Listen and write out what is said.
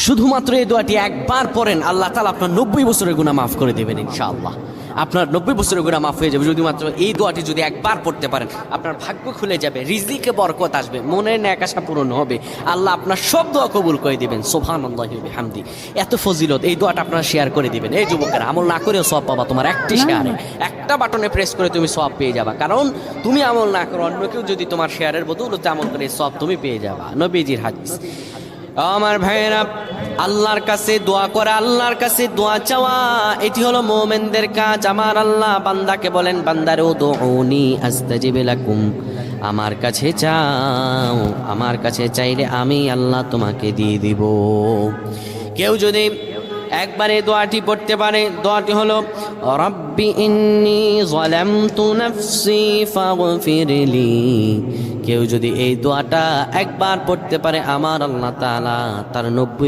শুধুমাত্র এই দোয়াটি একবার পড়েন, আল্লাহ তাআলা আপনার 90 বছরের গুনাহ মাফ করে দেবেন ইনশাআল্লাহ। আপনার 90 বছরের গুনাহ মাফ হয়ে যাবে যদি মাত্র এই দোয়াটি যদি একবার পড়তে পারেন। আপনার ভাগ্য খুলে যাবে, রিজিকে বরকত আসবে, মনের ন্যাক আশা পূরণ হবে, আল্লাহ আপনার সব দোয়া কবুল করে দিবেন। সুবহানাল্লাহি ওয়া বিহামদি। এত ফজিলত, এই দোয়াটা আপনারা শেয়ার করে দিবেন। এই যুবকেরা, আমল না করেও সওয়াব পাবা। তোমার একটি শেয়ারে, একটা বাটনে প্রেস করে তুমি সওয়াব পেয়ে যাবা। কারণ তুমি আমল না করো, অন্য কেউ যদি তোমার শেয়ারের বদৌলতে আমল করে, সওয়াব তুমি পেয়ে যাবা। নবীজির হাদিস। আমার ভাইয়েরা, আল্লাহর কাছে দোয়া করা, আল্লাহর কাছে দোয়া চাওয়া, এটি হলো মুমিনদের কাজ। আমার আল্লাহ বান্দাকে বলেন, বান্দারে উদউনি আস্তাজিব লাকুম, আমার কাছে চাও, আমার কাছে চাইলে আমি আল্লাহ তোমাকে দিয়ে দিব। কেউ যদি একবারে দোয়াটি পড়তে পারে, দোয়াটি হলো রব্বি ইন্নী যালামতু নাফসি ফাগফিরলি। কেউ যদি এই দোয়াটা একবার পড়তে পারে, আমার আল্লাহ তাআলা তার 90